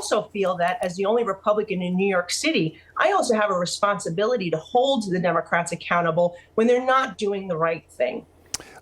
also feel that as the only Republican in New York City, I also have a responsibility to hold the Democrats accountable when they're not doing the right thing.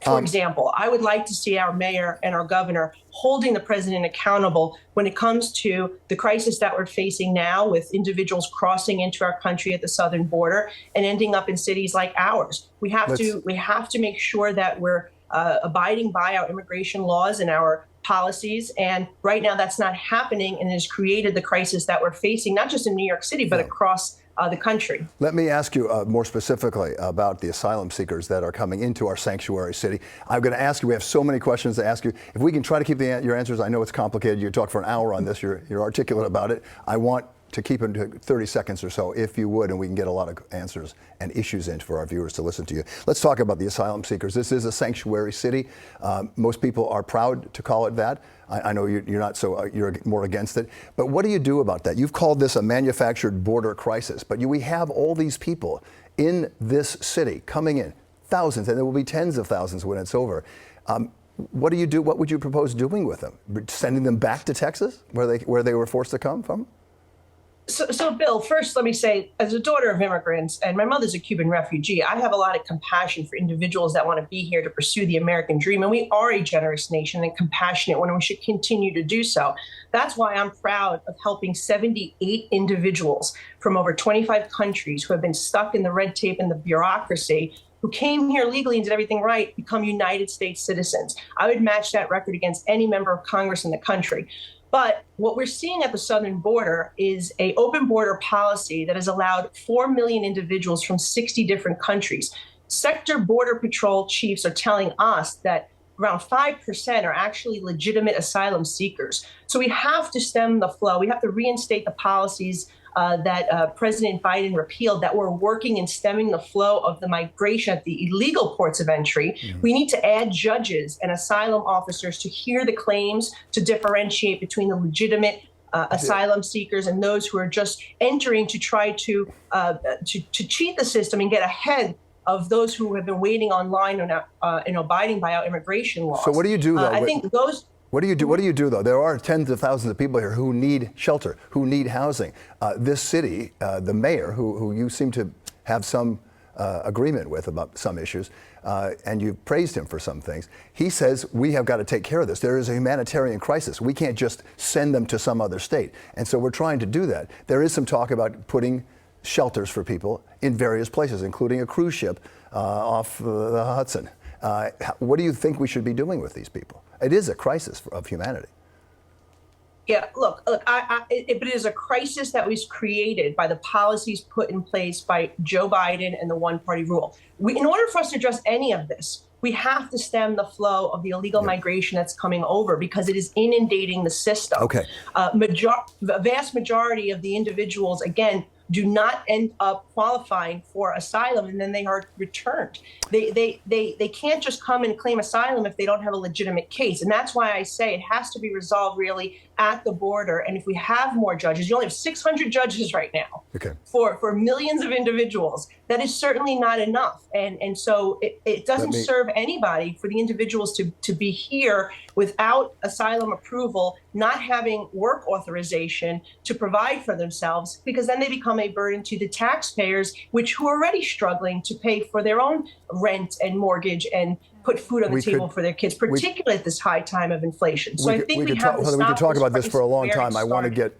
For example, I would like to see our mayor and our governor holding the president accountable when it comes to the crisis that we're facing now with individuals crossing into our country at the southern border and ending up in cities like ours. We have to make sure that we're abiding by our immigration laws and our policies. And right now that's not happening, and has created the crisis that we're facing, not just in New York City, but across the country. Let me ask you more specifically about the asylum seekers that are coming into our sanctuary city. I'm going to ask you, we have so many questions to ask you. If we can try to keep your answers, I know it's complicated. You talk for an hour on this, you're articulate about it. I want to keep it to 30 seconds or so, if you would, and we can get a lot of answers and issues in for our viewers to listen to you. Let's talk about the asylum seekers. This is a sanctuary city. Most people are proud to call it that. I know you're not, so you're more against it. But what do you do about that? You've called this a manufactured border crisis, but we have all these people in this city coming in, thousands, and there will be tens of thousands when it's over. What do you do? What would you propose doing with them? Sending them back to Texas, where they were forced to come from? So, Bill, first let me say, as a daughter of immigrants, and my mother's a Cuban refugee, I have a lot of compassion for individuals that want to be here to pursue the American dream. And we are a generous nation and compassionate one, and we should continue to do so. That's why I'm proud of helping 78 individuals from over 25 countries who have been stuck in the red tape and the bureaucracy, who came here legally and did everything right, become United States citizens. I would match that record against any member of Congress in the country. But what we're seeing at the southern border is an open border policy that has allowed 4 million individuals from 60 different countries. Sector Border Patrol chiefs are telling us that around 5% are actually legitimate asylum seekers. So we have to stem the flow. We have to reinstate the policies that President Biden repealed that were working in stemming the flow of the migration at the illegal ports of entry. Mm-hmm. We need to add judges and asylum officers to hear the claims, to differentiate between the legitimate asylum seekers and those who are just entering to try to cheat the system and get ahead of those who have been waiting online and abiding by our immigration laws. So what do you do, though? I think those. What do you do? What do you do, though? There are tens of thousands of people here who need shelter, who need housing. This city, the mayor, who you seem to have some agreement with about some issues, and you praised him for some things. He says we have got to take care of this. There is a humanitarian crisis. We can't just send them to some other state. And so we're trying to do that. There is some talk about putting shelters for people in various places, including a cruise ship off the Hudson. What do you think we should be doing with these people? It is a crisis of humanity. Yeah, look, it is a crisis that was created by the policies put in place by Joe Biden and the one-party rule. In order for us to address any of this, we have to stem the flow of the illegal migration that's coming over, because it is inundating the system. Okay. The vast majority of the individuals, again, do not end up qualifying for asylum, and then they are returned. They can't just come and claim asylum if they don't have a legitimate case. And that's why I say it has to be resolved really at the border. And if we have more judges, you only have 600 judges right now for millions of individuals. That is certainly not enough. And so it doesn't serve anybody for the individuals to be here without asylum approval, not having work authorization to provide for themselves, because then they become a burden to the taxpayers, who are already struggling to pay for their own rent and mortgage and put food on the table for their kids, particularly at this high time of inflation. So I think we have to stop. We could talk about this for a long time. I want to